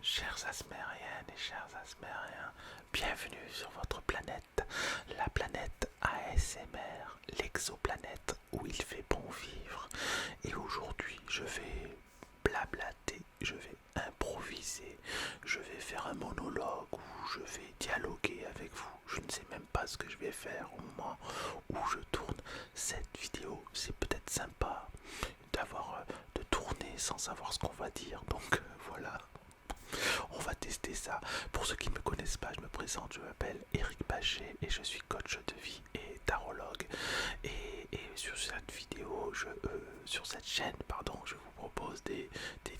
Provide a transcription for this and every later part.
Chers asmériennes et chers asmériens, bienvenue sur votre planète, la planète ASMR, l'exoplanète où il fait bon vivre. Et aujourd'hui, je vais blablater, je vais improviser, je vais faire un monologue où je vais dialoguer avec vous. Je ne sais même pas ce que je vais faire au moment où je tourne cette vidéo. C'est peut-être sympa d'avoir de tourner sans savoir ce qu'on va dire. Donc voilà. On va tester ça. Pour ceux qui ne me connaissent pas, je me présente, je m'appelle Eric Bachet et je suis coach de vie et tarologue. Et sur cette vidéo, sur cette chaîne, pardon, je vous propose des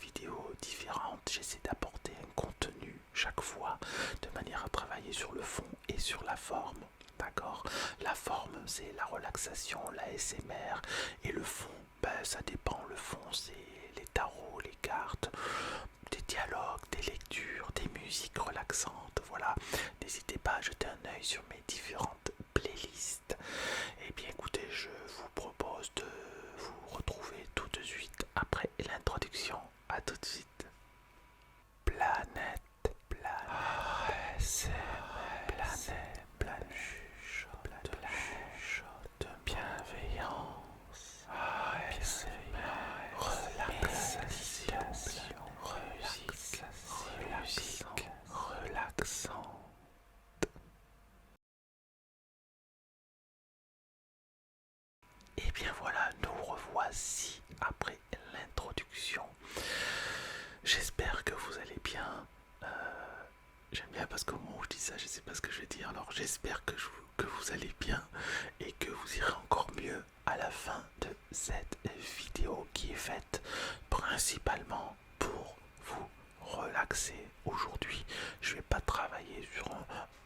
vidéos différentes. J'essaie d'apporter un contenu chaque fois de manière à travailler sur le fond et sur la forme. D'accord. La forme, c'est la relaxation, la SMR. Et le fond, ben, ça dépend. Le fond, c'est les tarots, les cartes, des dialogues, des lectures, des musiques relaxantes. Voilà, n'hésitez pas à jeter un œil sur mes différentes playlists. Et bien écoutez, je vous propose de vous retrouver tout de suite après l'introduction. À tout de suite. Planète, planète, planète, planète, chuchote, bienveillance, relaxation, musique relaxant. Et bien voilà, nous revoici après l'introduction. J'espère que vous allez bien. J'aime bien parce qu'au moment où je dis ça, je ne sais pas ce que je vais dire. Alors j'espère que vous allez bien et que vous irez encore mieux à la fin de cette vidéo qui est faite principalement pour vous relaxer. Aujourd'hui, je ne vais pas travailler sur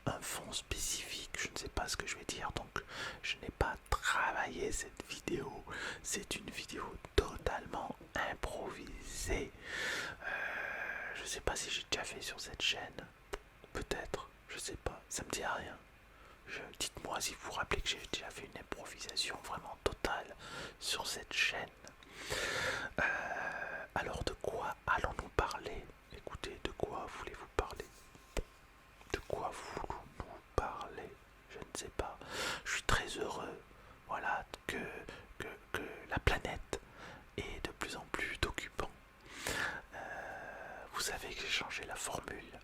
un fond spécifique. Je ne sais pas ce que je vais dire, donc je n'ai pas travaillé cette vidéo. C'est une vidéo totalement improvisée. Je sais pas si j'ai déjà fait sur cette chaîne. Peut-être, je sais pas, ça me dit à rien. Dites-moi si vous vous rappelez que j'ai déjà fait une improvisation vraiment totale sur cette chaîne. Alors de quoi allons-nous parler? Écoutez, de quoi voulez-vous parler? De quoi voulons-nous parler? Je ne sais pas. Je suis très heureux, voilà, que la planète est de plus en plus d'occupants. Vous savez que j'ai changé la formule,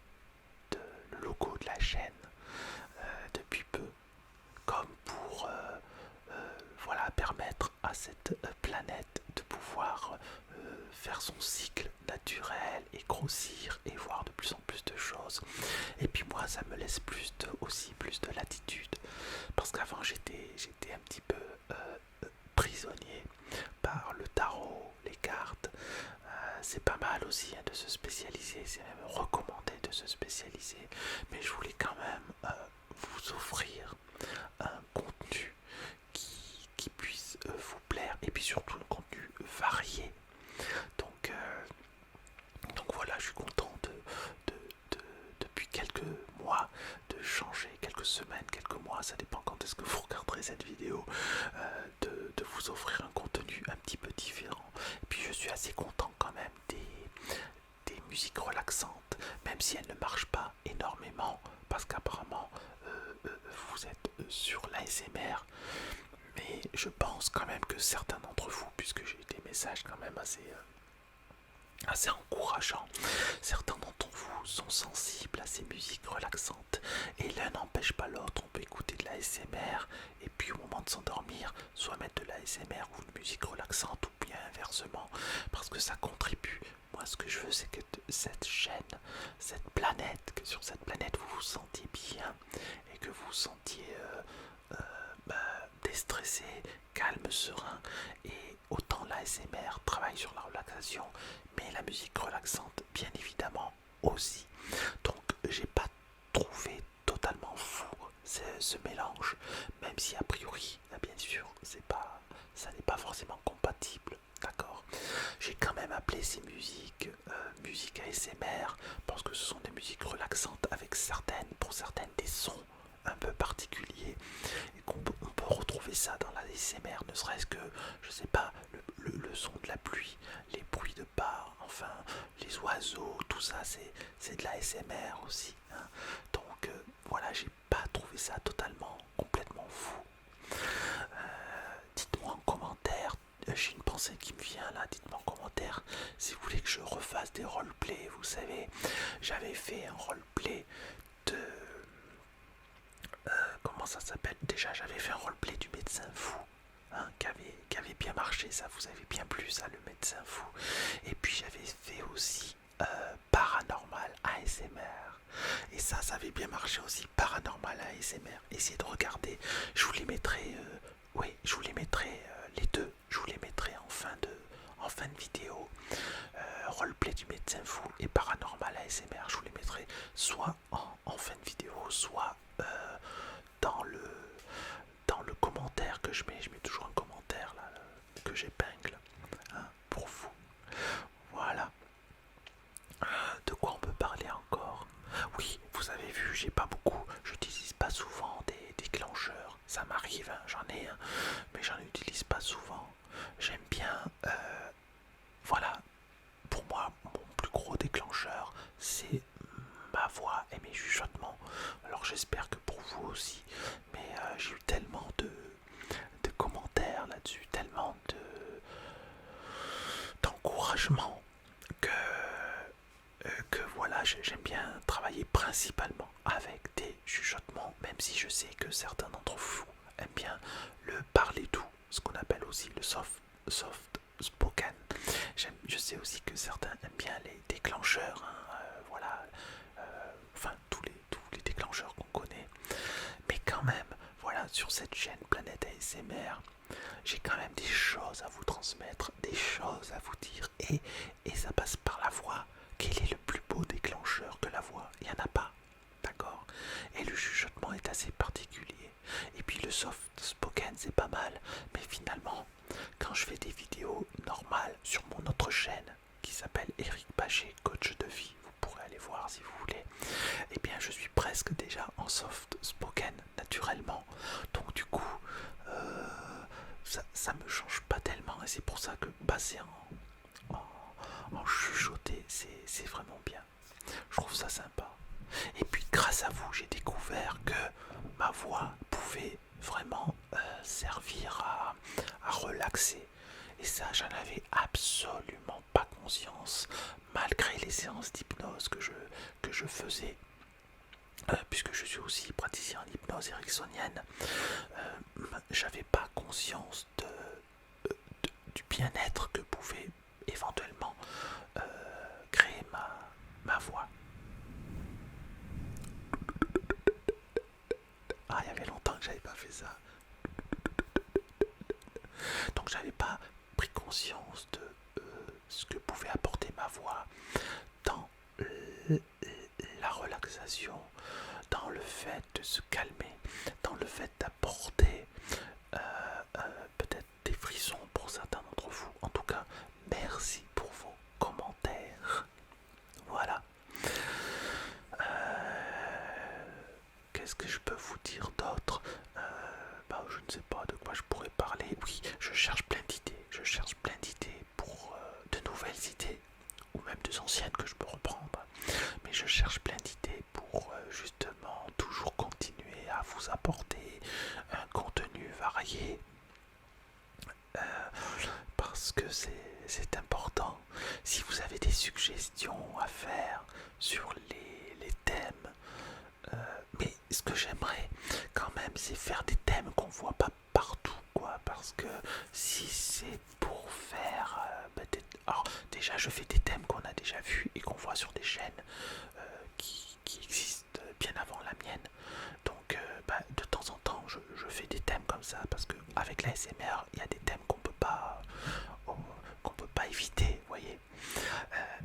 le logo de la chaîne depuis peu, comme pour voilà, permettre à cette planète de pouvoir faire son cycle naturel et grossir et voir de plus en plus de choses. Et puis moi, ça me laisse aussi plus de latitude, parce qu'avant j'étais un petit peu prisonnier par le tarot, les cartes. C'est pas mal aussi hein, de se spécialiser, c'est même recommandé de se spécialiser, mais je voulais quand même vous offrir un contenu qui puisse vous plaire et puis surtout un contenu varié. Donc, donc voilà, je suis content depuis quelques mois de changer, quelques semaines, quelques mois, ça dépend quand est-ce que vous regarderez cette vidéo, de vous offrir un contenu un petit peu différent. Et puis je suis assez content quand même des musiques relaxantes, même si elles ne marchent pas énormément, parce qu'apparemment vous êtes sur l'ASMR, mais je pense quand même que certains d'entre vous, puisque j'ai des messages quand même assez encourageants, certains d'entre vous sont sensibles à ces musiques relaxantes, et l'un n'empêche pas l'autre. On peut écouter de l'ASMR, et puis au moment de s'endormir, soit mettre de l'ASMR ou une musique relaxante, ou bien inversement, parce que ça contribue. Moi, ce que je veux, c'est que cette chaîne, cette planète, que sur cette planète, vous vous sentiez bien, et que vous vous sentiez déstressé, calme, serein. Et autant l'ASMR travaille sur la relaxation, mais la musique relaxante, bien évidemment, aussi. Donc, j'ai pas trouvé totalement fou ce mélange, même si a priori, bien sûr, ça n'est pas forcément compatible. D'accord. J'ai quand même appelé ces musiques musique ASMR parce que ce sont des musiques relaxantes avec pour certaines, des sons un peu particuliers et qu'on peut retrouver ça dans la ASMR, ne serait-ce que, je sais pas, le le son de la pluie, les bruits de pas, enfin les oiseaux, tout ça c'est de la l'ASMR aussi, hein. Donc voilà, j'ai pas trouvé ça totalement, complètement fou. Dites-moi en commentaire, j'ai une pensée qui me vient là, dites-moi en commentaire si vous voulez que je refasse des roleplays. Vous savez, j'avais fait un roleplay de... comment ça s'appelle déjà, j'avais fait un roleplay du médecin fou, hein, qui avait bien marché, ça vous avait bien plu ça, le médecin fou. Et puis j'avais fait aussi paranormal ASMR, et ça avait bien marché aussi, paranormal ASMR. Essayez de regarder, je vous les mettrai, oui, je vous les mettrai les deux, je vous les mettrai en fin de vidéo. Roleplay du médecin fou et paranormal ASMR, je vous les mettrai soit en fin de vidéo, soit dans le commentaire que je mets toujours un commentaire là, que j'épingle, hein, pour vous. Voilà. De quoi on peut parler encore? Oui, vous avez vu, j'ai pas beaucoup, j'utilise pas souvent des déclencheurs. Ça m'arrive, hein, j'en ai un, mais j'en utilise pas souvent. J'aime bien, voilà, pour moi, mon plus gros déclencheur, c'est ma voix et mes chuchotements. Alors j'espère que pour vous aussi, mais j'ai eu tellement de commentaires là-dessus, tellement d'encouragement que voilà, j'aime bien travailler principalement avec des chuchotements, même si je sais que certains d'entre vous aiment bien le parler doux, ce qu'on appelle aussi le soft spoken. Je sais aussi que certains aiment bien les déclencheurs, hein, voilà, enfin tous les déclencheurs qu'on connaît. Mais quand même, voilà, sur cette chaîne Planète ASMR, j'ai quand même des choses à vous transmettre, des choses à vous dire, et ça passe par la voix. Quel est le plus beau déclencheur que la voix? Il n'y en a pas, d'accord? Et le chuchotement est assez particulier. Et puis le soft spoken, c'est pas mal, mais finalement, quand je fais des vidéos normales sur mon autre chaîne, qui s'appelle Eric Bachet, coach de vie, vous pourrez aller voir si vous voulez, et bien je suis presque déjà en soft spoken naturellement. Donc du coup, ça me change pas tellement, et c'est pour ça que passer en chuchoter, c'est vraiment bien. Je trouve ça sympa. Et puis grâce à vous, j'ai découvert que ma voix pouvait vraiment servir à relaxer. Et ça, j'en avais absolument pas conscience, malgré les séances d'hypnose que je faisais. Puisque je suis aussi praticien en hypnose ericksonienne, j'avais pas conscience du bien-être que pouvait éventuellement créer ma voix. Ah, il y avait longtemps que j'avais pas fait ça. Donc j'avais pas pris conscience de ce que pouvait apporter ma voix dans la relaxation, dans le fait de se calmer, dans le fait d'apporter peut-être des frissons pour certains d'entre vous. En tout cas, merci pour vos commentaires. Voilà. Qu'est-ce que je peux vous dire d'autre? Je ne sais pas de quoi je pourrais parler. Oui, je cherche plein d'idées. Je cherche plein d'idées pour de nouvelles idées, ou même des anciennes que je peux reprendre. Mais je cherche plein d'idées pour justement toujours continuer à vous apporter un contenu varié. Parce que c'est important. Si vous avez des suggestions à faire sur les thèmes, mais ce que j'aimerais quand même, c'est faire des thèmes qu'on voit pas partout, quoi. Parce que si c'est pour faire, alors déjà je fais des thèmes qu'on a déjà vus et qu'on voit sur des chaînes qui existent bien avant la mienne. Donc de temps en temps je fais des thèmes comme ça, parce que avec la SMR il y a des thèmes qu'on peut pas éviter, vous voyez.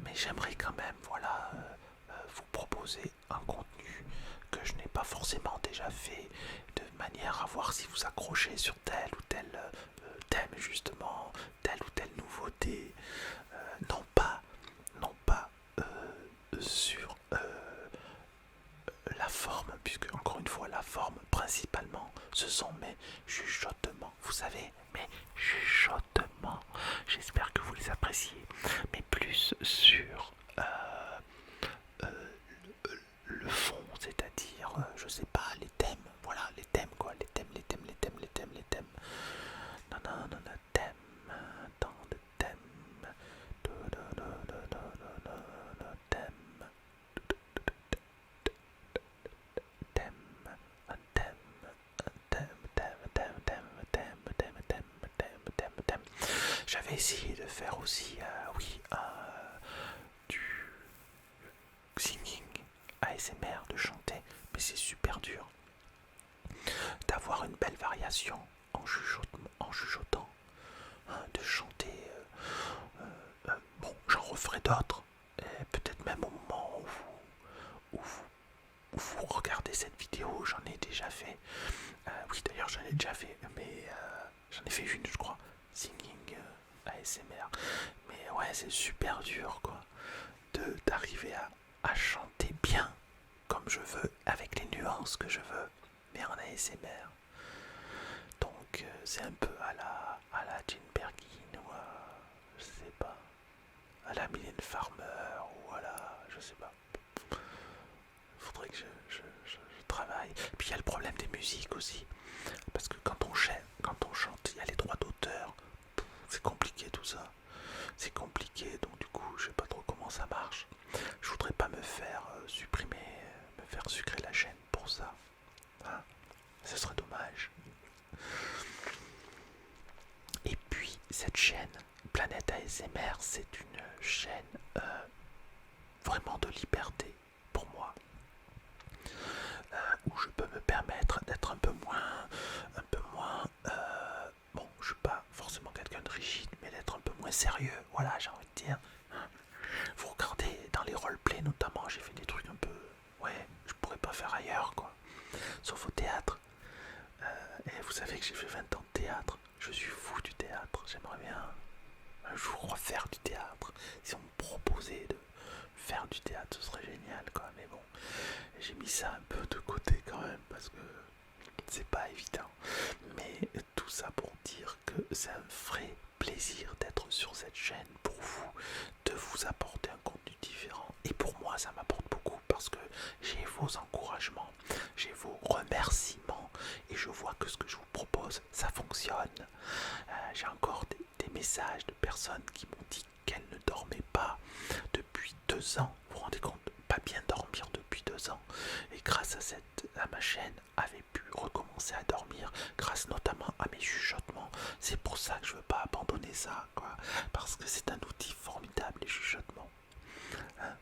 Mais j'aimerais quand même, voilà, vous proposer un contenu que je n'ai pas forcément déjà fait, de manière à voir si vous accrochez sur tel ou tel thème, justement, telle ou telle nouveauté. Non pas sur la forme, puisque encore une fois la forme principalement ce sont mes chuchotements, vous savez, mes chuchotements. également. J'espère que vous les appréciez, mais plus sur le fond, c'est-à-dire, je sais pas, les thèmes, voilà, les thèmes quoi, les thèmes. Non, non, non, non, thème, tant de thèmes, thème, thème, un thème, thème. J'avais essayé de faire aussi, oui, du singing ASMR, de chanter, mais c'est super dur d'avoir une belle variation en chuchotant, hein, de chanter. Bon, j'en referai d'autres, peut-être même au moment où vous regardez cette vidéo, j'en ai déjà fait. Oui, d'ailleurs, j'en ai déjà fait, mais j'en ai fait une, je crois, singing ASMR. Mais ouais, c'est super dur, quoi, d'arriver à chanter bien comme je veux, avec les nuances que je veux, mais en ASMR. Donc c'est un peu à la Jane Birkin ou je sais pas, à la Mylène Farmer ou à la, je sais pas. Faudrait que je travaille. Puis il y a le problème des musiques aussi, parce que quand on chante, il y a les droits d'auteur. C'est compliqué tout ça. C'est compliqué, donc du coup je sais pas trop comment ça marche. Je voudrais pas me faire me faire sucrer la chaîne pour ça. Hein, ce serait dommage. Et puis cette chaîne Planète ASMR, c'est une chaîne vraiment de liberté pour moi, où je peux me permettre d'être un peu moins, bon, je suis pas forcément quelqu'un de rigide, mais d'être un peu moins sérieux. Voilà, j'ai envie de dire. Vous regardez dans les roleplays notamment, j'ai fait des trucs un peu, ouais, je pourrais pas faire ailleurs, quoi, sauf au théâtre. Et vous savez que j'ai fait 20 ans de théâtre. Je suis fou du théâtre. J'aimerais bien un jour refaire du théâtre. Si on me proposait de faire du théâtre, ce serait génial, quoi. Mais bon, j'ai mis ça un peu de côté quand même parce que c'est pas évident. Mais tout ça pour dire que c'est un vrai plaisir d'être sur cette chaîne pour vous, de vous apporter un contenu différent. Et pour moi, ça m'apporte beaucoup parce que j'ai vos encouragements, j'ai vos remerciements et je vois que ce que je vous propose, ça fonctionne. J'ai encore des messages de personnes qui m'ont dit qu'elles ne dormaient pas depuis 2 ans. Vous vous rendez compte, pas bien dormir depuis 2 ans. Et grâce à ma chaîne, avait pu recommencer à dormir, grâce notamment à mes chuchotements. C'est pour ça que je veux pas abandonner ça, quoi. Parce que c'est un outil formidable, les chuchotements. Hein,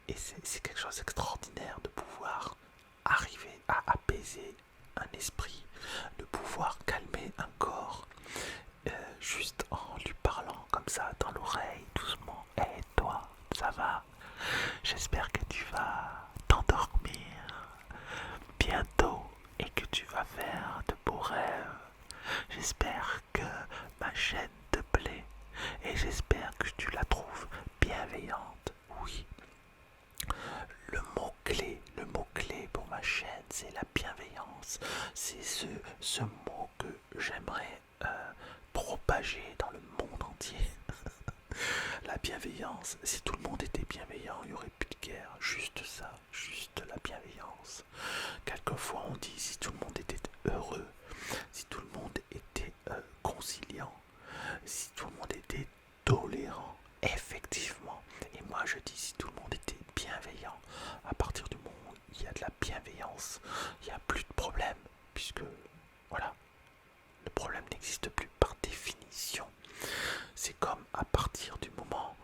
et c'est quelque chose d'extraordinaire de pouvoir arriver à apaiser un esprit, de pouvoir calmer un corps, juste en lui parlant comme ça dans l'oreille, doucement. Hé toi, ça va? J'espère que tu vas t'endormir bientôt et que tu vas faire de beaux rêves. J'espère que ma chaîne te plaît et j'espère que tu la trouves bienveillante. Oui, le mot-clé pour ma chaîne, c'est la bienveillance. C'est ce mot que j'aimerais propager dans le monde entier. La bienveillance, si tout le monde était bienveillant, il n'y aurait plus de guerre. Juste ça, juste la bienveillance. Quelquefois on dit si tout le monde était heureux, si tout le monde était conciliant, si tout le monde était tolérant, effectivement. Et moi je dis si tout le monde était bienveillant, à partir du moment où il y a de la bienveillance, il n'y a plus de problème, puisque voilà, le problème n'existe plus par définition. C'est comme à partir du moment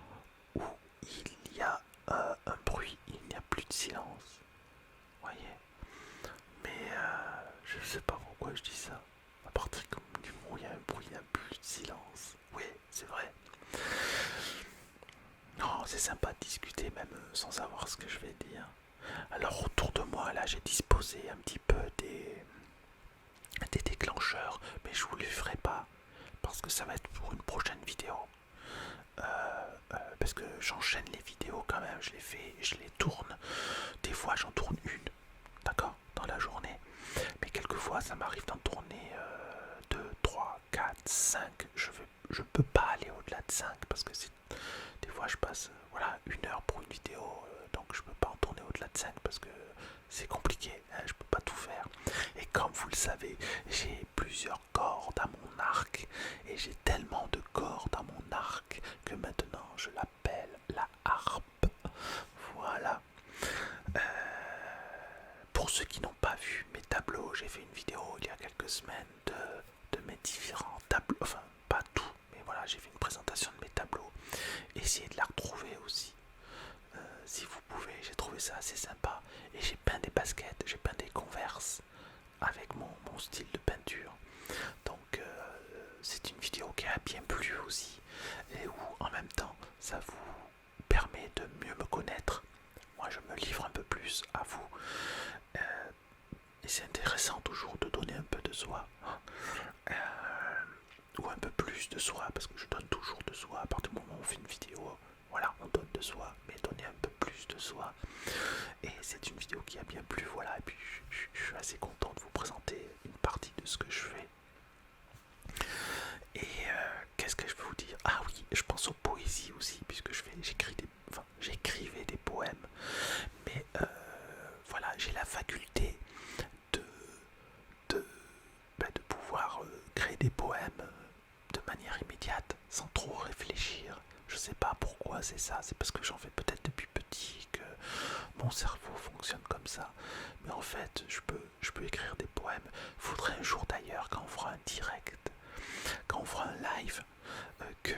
où il y a un bruit, il n'y a plus de silence. Voyez. Mais je sais pas pourquoi je dis ça. À partir du moment où il y a un bruit, il n'y a plus de silence. Oui, c'est vrai. Non, c'est sympa de discuter même sans savoir ce que je vais dire. Alors autour de moi, là, j'ai disposé un petit peu des déclencheurs, mais je vous les ferai pas parce que ça va être pour une prochaine vidéo. Parce que j'enchaîne les vidéos quand même, je les fais, je les tourne. Des fois, j'en tourne une, d'accord, dans la journée. Mais quelquefois, ça m'arrive d'en tourner 2, 3, 4. 4, 5, je peux pas aller au-delà de 5 parce que des fois je passe voilà 1 heure pour une vidéo, donc je peux pas en tourner au-delà de 5 parce que c'est compliqué, hein, je peux pas tout faire. Et comme vous le savez, j'ai plusieurs cordes à mon arc et j'ai tellement de cordes à mon arc que maintenant je l'appelle la harpe. Voilà. Pour ceux qui n'ont pas vu mes tableaux, j'ai fait une vidéo il y a quelques semaines de mes différents tableaux, enfin pas tout, mais voilà, j'ai fait une présentation de mes tableaux. Essayez de la retrouver aussi, si vous pouvez, j'ai trouvé ça assez sympa. Et j'ai peint des baskets, j'ai peint des Converse avec mon style de peinture. Donc c'est une vidéo qui a bien plu aussi, et où en même temps ça vous permet de mieux me connaître. Moi je me livre un peu plus à vous. Et c'est intéressant toujours de donner un peu de soi, ou un peu plus de soi, parce que je donne toujours de soi. À partir du moment où on fait une vidéo, voilà, on donne de soi, mais donner un peu plus de soi. Et c'est une vidéo qui a bien plu, voilà. Et puis je suis assez content de vous présenter une partie de ce que je fais. Et qu'est-ce que je peux vous dire? Ah oui, je pense aux poésies aussi, puisque j'écrivais des poèmes, mais voilà, j'ai la faculté de, de pouvoir créer des poèmes de manière immédiate, sans trop réfléchir. Je sais pas pourquoi c'est ça, c'est parce que j'en fais peut-être depuis petit que mon cerveau fonctionne comme ça. Mais en fait, je peux écrire des poèmes. Faudrait un jour d'ailleurs, quand on fera un direct, quand on fera un live, que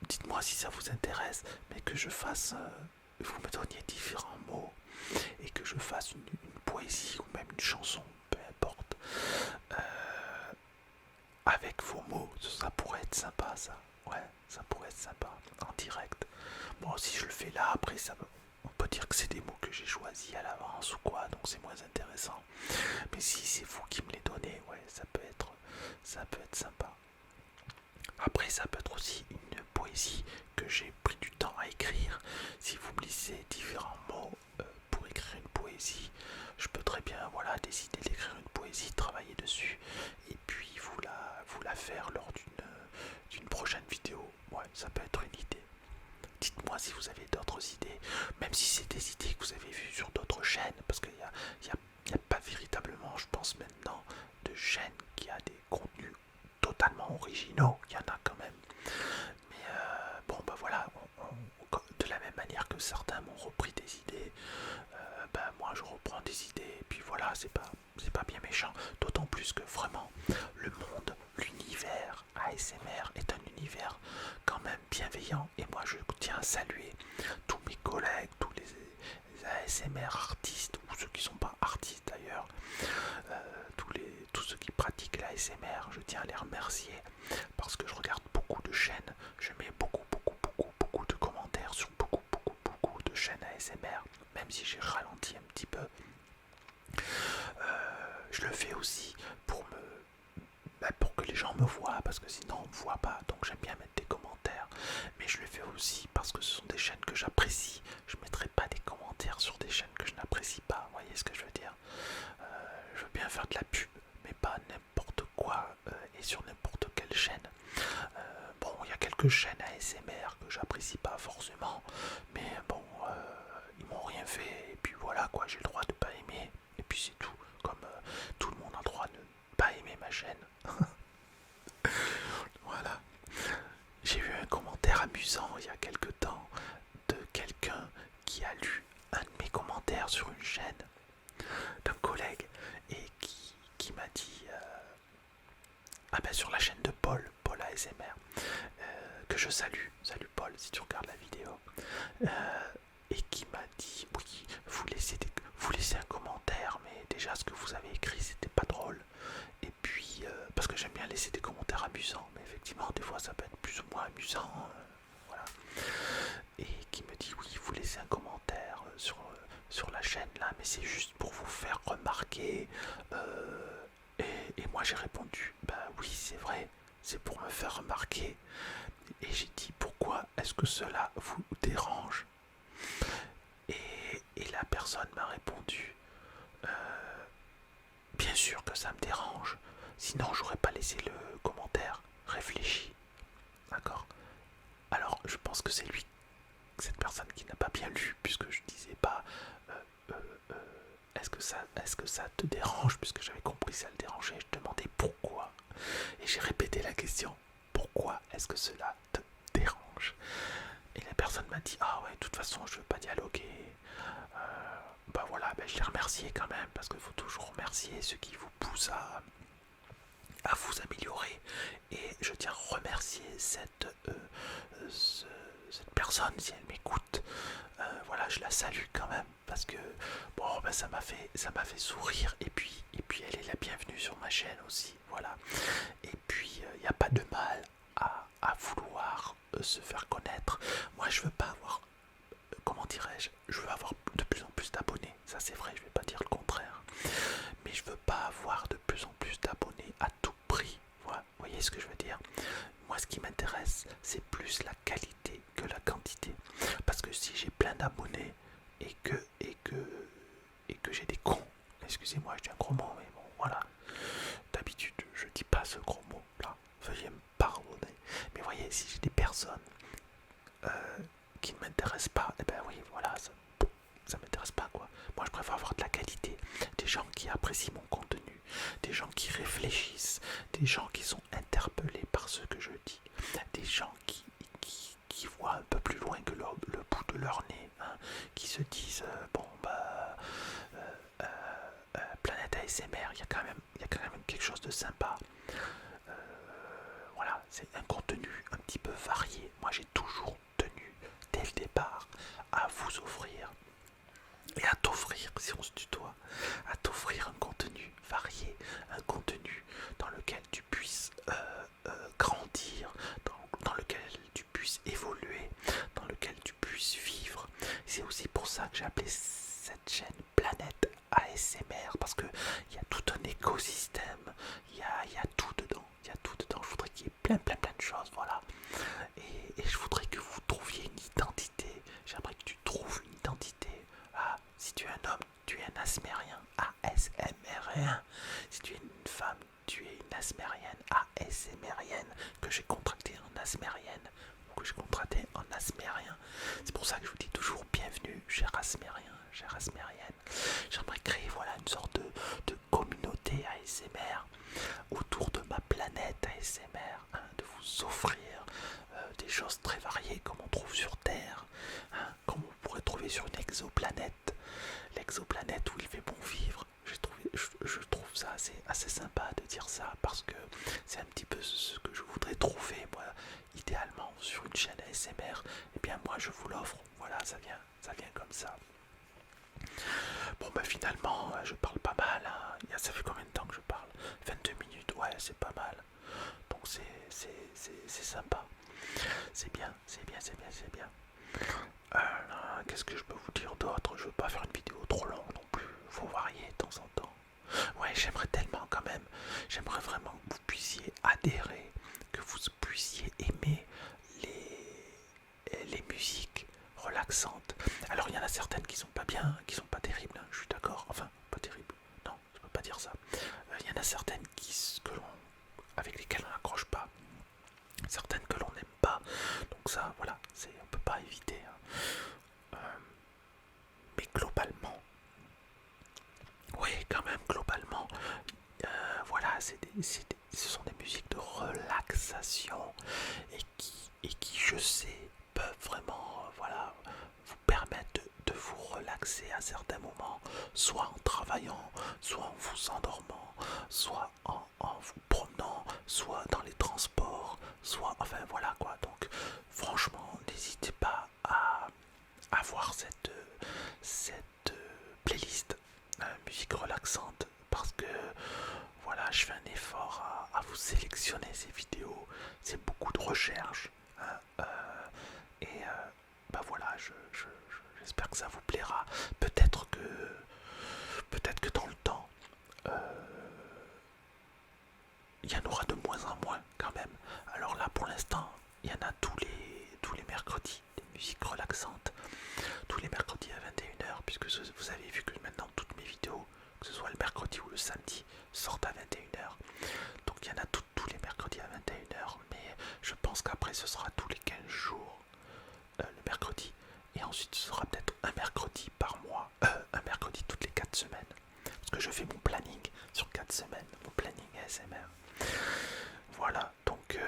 dites-moi si ça vous intéresse, mais que je fasse, vous me donniez différents mots et que je fasse une poésie ou même une chanson, peu importe, avec vos mots. Ça pourrait être sympa, ça. Ouais, ça pourrait être sympa en direct. Bon, si je le fais là, après, on peut dire que c'est des mots que j'ai choisis à l'avance ou quoi, donc c'est moins intéressant. Mais si c'est vous qui me les donnez, ouais, ça peut être sympa. Après, ça peut être aussi une poésie que j'ai pris du temps à écrire. Si vous me lisez différents mots pour écrire une poésie, je peux très bien voilà, décider d'écrire une poésie, travailler dessus, et puis vous la faire lors d'une prochaine vidéo. Ouais, ça peut être une idée. Dites-moi si vous avez d'autres idées, même si c'est des idées que vous avez vues sur d'autres chaînes, parce qu'il n'y a pas véritablement, je pense maintenant, de chaîne qui a des contenus totalement originaux. Il y en a quand même. Mais bon, bah voilà, de la même manière que certains m'ont repris des idées, moi je reprends des idées, et puis voilà, c'est pas bien méchant. D'autant plus que vraiment, le monde, l'univers ASMR est un univers quand même bienveillant, et moi je tiens à saluer tous mes collègues, tous les ASMR artistes, ou ceux qui sont pas artistes d'ailleurs, tous ceux qui pratiquent l'ASMR, je tiens à les remercier, parce que je regarde beaucoup de chaînes, je mets beaucoup de commentaires sur beaucoup de chaînes ASMR, même si j'ai ralenti un petit peu. Je le fais aussi pour que les gens me voient, parce que sinon on me voit pas, donc j'aime bien mettre des commentaires. Mais je le fais aussi parce que ce sont des chaînes que j'apprécie. Je mettrai pas des commentaires sur des chaînes que je n'apprécie pas, vous voyez ce que je veux dire. Je veux bien faire de la pub, mais pas n'importe quoi et sur n'importe quelle chaîne. Bon, il y a quelques chaînes ASMR que j'apprécie pas forcément, mais bon, ils m'ont rien fait, et puis voilà quoi, j'ai le droit de pas aimer, et puis c'est tout, comme tout le monde a le droit de pas aimer ma chaîne. Voilà. J'ai eu un commentaire amusant il y a quelque temps de quelqu'un qui a lu un de mes commentaires sur une chaîne d'un collègue et qui m'a dit sur la chaîne de Paul ASMR, que je salue Paul si tu regardes la vidéo, et qui m'a dit oui, vous laissez un commentaire, mais déjà ce que vous avez écrit c'était pas drôle, et puis parce que j'aime bien laisser des commentaires amusants, mais effectivement des fois ça peut être plus ou moins amusant, voilà, et qui me dit oui, vous laissez un commentaire sur la chaîne là, mais c'est juste pour vous faire remarquer, et moi j'ai répondu bah oui c'est vrai, c'est pour me faire remarquer, et j'ai dit pourquoi est-ce que cela vous dérange, et la personne m'a répondu bien sûr que ça me dérange, sinon j'aurais pas laissé le commentaire. commentaire réfléchi, d'accord? Alors, je pense que c'est lui, cette personne qui n'a pas bien lu, puisque je disais pas est-ce que ça te dérange, puisque j'avais compris que ça le dérangeait, je demandais pourquoi. Et j'ai répété la question, pourquoi est-ce que cela te dérange? Et la personne m'a dit, ah ouais, de toute façon, je veux pas dialoguer. Bah voilà, ben je l'ai remercié quand même, parce qu'il faut toujours remercier ceux qui vous poussent à vous améliorer. Et je tiens à remercier cette personne, si elle m'écoute. Voilà, je la salue quand même, parce que bon, ben ça m'a fait sourire. Et puis elle est la bienvenue sur ma chaîne aussi. Voilà. Et puis il n'y a pas de mal à vouloir se faire connaître. Moi, je veux pas avoir, comment dirais-je, je veux avoir de plus en plus d'abonnés. Ça, c'est vrai, je vais pas dire le contraire. Mais je veux pas avoir de plus en plus d'abonnés à tout prix. Voilà. Vous voyez ce que je veux dire? Moi, ce qui m'intéresse, c'est plus la qualité que la quantité. Parce que si j'ai plein d'abonnés et que j'ai des cons, excusez-moi, je dis un gros mot, mais bon, voilà. D'habitude, je dis pas ce gros mot là. Veuillez me pardonner. Mais voyez, si j'ai des personnes qui ne m'intéressent pas, et ben oui, voilà, ça m'intéresse pas quoi. Moi, je préfère avoir de la qualité, des gens qui apprécient mon contenu, des gens qui réfléchissent, des gens qui sont interpellés par ce que je dis, des gens qui voient un peu plus loin que le bout de leur nez, hein, qui se disent bon bah Planète ASMR, il y a quand même quelque chose de sympa. Voilà, c'est un contenu un petit peu varié. Moi, j'ai toujours tenu dès le départ à vous offrir et à t'offrir, si on se tutoie, à t'offrir un contenu varié, un contenu dans lequel tu puisses grandir, dans lequel tu puisses évoluer, dans lequel tu puisses vivre. C'est aussi pour ça que j'ai appelé cette chaîne Planète ASMR, parce qu'il y a tout un écosystème, il y a tout dedans, il y a tout dedans. Je voudrais qu'il y ait plein de choses, voilà. Et je voudrais que vous trouviez une identité. J'aimerais que tu trouves une identité. Ah, si tu es un homme, tu es un asmérien, ASMRien. Si tu es une femme, tu es une asmérienne, ASMRienne, que j'ai contracté en asmérienne, ou que j'ai contracté en asmérien. C'est pour ça que je vous dis toujours bienvenue, cher asmérien, chère asmérienne. J'aimerais créer voilà, une sorte de communauté ASMR autour de ma planète ASMR, hein, de vous offrir des choses très variées comme on trouve sur Terre, hein, comme on pourrait trouver sur une exoplanète, l'exoplanète où il fait bon vivre. Je trouve ça assez sympa de dire ça, parce que c'est un petit peu ce que je voudrais trouver moi, idéalement sur une chaîne ASMR. Et bien moi je vous l'offre, voilà, ça vient comme ça. Bon bah finalement je parle pas mal, hein. Ça fait combien de temps que je parle? 22 minutes, ouais, c'est pas mal. Donc c'est sympa. C'est bien. Qu'est-ce que je peux vous dire d'autre? Je veux pas faire une vidéo trop longue non plus, faut varier de temps en temps. Ouais, j'aimerais tellement quand même, j'aimerais vraiment que vous puissiez adhérer, que vous puissiez aimer les musiques relaxantes. Alors il y en a certaines qui sont pas bien, qui sont pas terribles, hein, je suis d'accord, enfin pas terribles, non, je peux pas dire ça. Il y en a certaines avec lesquelles on n'accroche pas, certaines que l'on n'aime pas, donc ça voilà, on peut pas éviter, hein. Mais globalement, oui quand même globalement, voilà, ce sont des musiques de relaxation et qui je sais peuvent vraiment voilà, vous permettre de vous relaxer à certains moments, soit en travaillant, soit en vous endormant, soit en vous promenant, soit dans les transports, soit enfin voilà quoi. Donc franchement n'hésitez pas à voir cette playlist musique relaxante, parce que voilà, je fais un effort à vous sélectionner ces vidéos, c'est beaucoup de recherche, hein, bah voilà, j'espère que ça vous plaira. Peut-être que dans le temps il y en aura de moins en moins quand même. Alors là pour l'instant il y en a tous les mercredis, des musiques relaxantes, tous les mercredis à 21h, puisque vous avez vu que maintenant toutes mes vidéos, que ce soit le mercredi ou le samedi, sortent à 21h. Donc il y en a tous les mercredis mercredi à 21h, mais je pense qu'après ce sera tous les 15 jours, le mercredi, et ensuite ce sera peut-être un mercredi par mois, un mercredi toutes les 4 semaines, parce que je fais mon planning sur 4 semaines, mon planning ASMR. Voilà, donc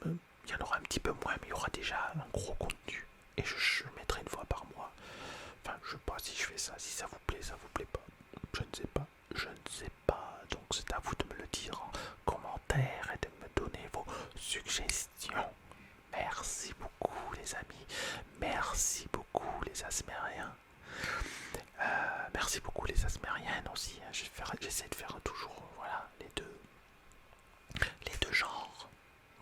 il y en aura un petit peu moins, mais il y aura déjà un gros contenu, et je le mettrai une fois par mois. Enfin, je sais pas si je fais ça, si ça vous plaît pas, je ne sais pas, donc c'est à vous de me le dire en commentaire et de me donner vos suggestions. Merci beaucoup les amis, merci beaucoup les asmériens, merci beaucoup les asmériennes aussi, hein. J'essaie de faire toujours voilà, les deux genres,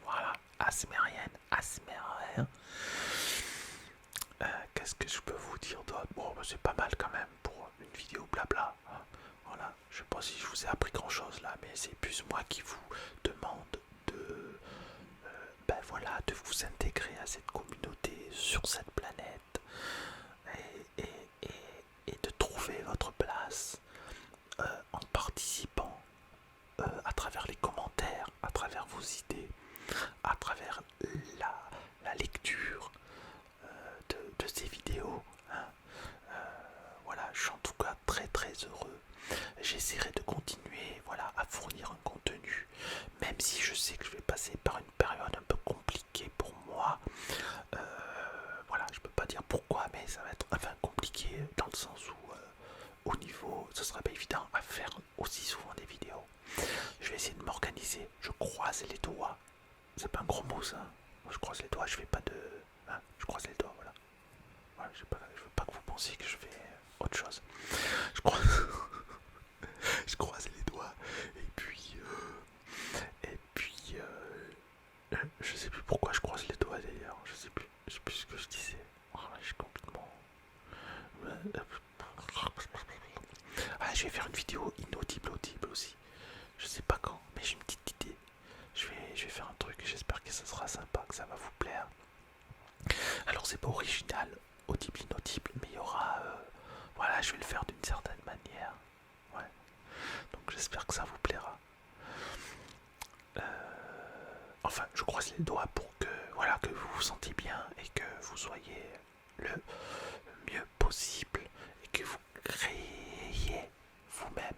voilà, asmérienne, asmérien. Qu'est-ce que je peux vous dire d'autre? Bon, c'est pas mal quand même pour une vidéo blabla, hein. Voilà, je sais pas si je vous ai appris grand chose là, mais c'est plus moi qui vous demande de voilà, de vous intégrer à cette communauté sur cette planète et de trouver votre place en participant à travers les commentaires, à travers vos idées, à travers la lecture de ces vidéos, hein. Voilà, je suis en tout cas très très heureux. J'essaierai de continuer voilà, à fournir un contenu, même si je sais que je vais passer par une période un peu compliquée pour moi. Voilà, je peux pas dire pourquoi, mais ça va être compliqué dans le sens où au niveau, ce sera pas évident à faire aussi souvent des vidéos. Je vais essayer de m'organiser, je croise les doigts. C'est pas un gros mot ça. Je croise les doigts, je fais pas de... Hein, je croise les doigts, voilà. Voilà, je veux pas que vous pensiez que je fais autre chose. Je croise, je croise les doigts et puis je sais plus pourquoi je croise les doigts d'ailleurs. Je sais plus ce que je disais. Oh, je suis complètement. Ah, je vais faire une vidéo inaudible audible aussi. Je sais pas quand, mais j'ai une petite idée. Je vais faire un truc. J'espère que ça sera sympa, que ça va vous plaire. Alors c'est pas original, audible, inaudible, mais il y aura... voilà, je vais le faire d'une certaine manière. Ouais. Donc j'espère que ça vous plaira. Enfin, je croise les doigts pour que, voilà, que vous vous sentez bien et que vous soyez le mieux possible et que vous créiez vous-même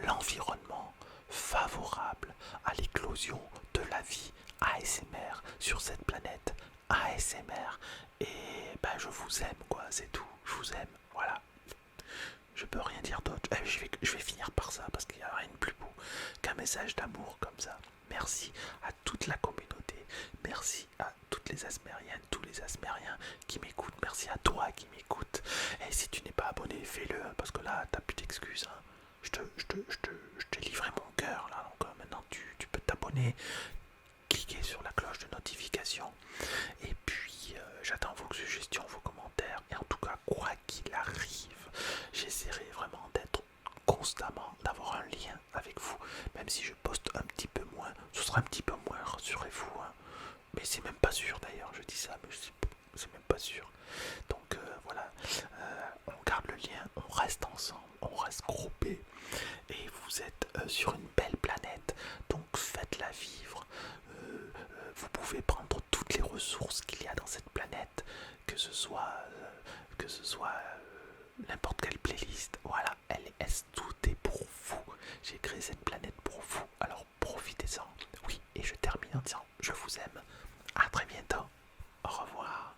l'environnement favorable à l'éclosion de la vie ASMR sur cette planète ASMR. Et ben je vous aime quoi, c'est tout, je vous aime, voilà. Je peux rien dire d'autre. Je vais finir par ça parce qu'il n'y a rien de plus beau qu'un message d'amour comme ça. Merci à toute la communauté. Merci à toutes les asmériennes, tous les asmériens qui m'écoutent. Merci à toi qui m'écoutes. Et si tu n'es pas abonné, fais-le parce que là, t'as plus d'excuses, hein. Je t'ai livré mon cœur là. Donc maintenant, tu peux t'abonner. Cliquez sur la cloche de notification. Et puis, j'attends vos suggestions, vos commentaires. Et en tout cas, quoi qu'il arrive, j'essaierai vraiment d'être constamment, d'avoir un lien avec vous. Même si je poste un petit peu moins, ce sera un petit peu moins, rassurez-vous, hein. Mais c'est même pas sûr d'ailleurs, je dis ça, mais c'est même pas sûr. Donc voilà, on garde le lien, on reste ensemble, on reste groupés. Et vous êtes sur une belle planète, donc faites-la vivre. Vous pouvez prendre toutes les ressources qu'il y a dans cette planète, que ce soit n'importe quelle playlist. Voilà, tout est pour vous. J'ai créé cette planète pour vous, alors profitez-en. Oui, et je termine en disant je vous aime. À très bientôt. Au revoir.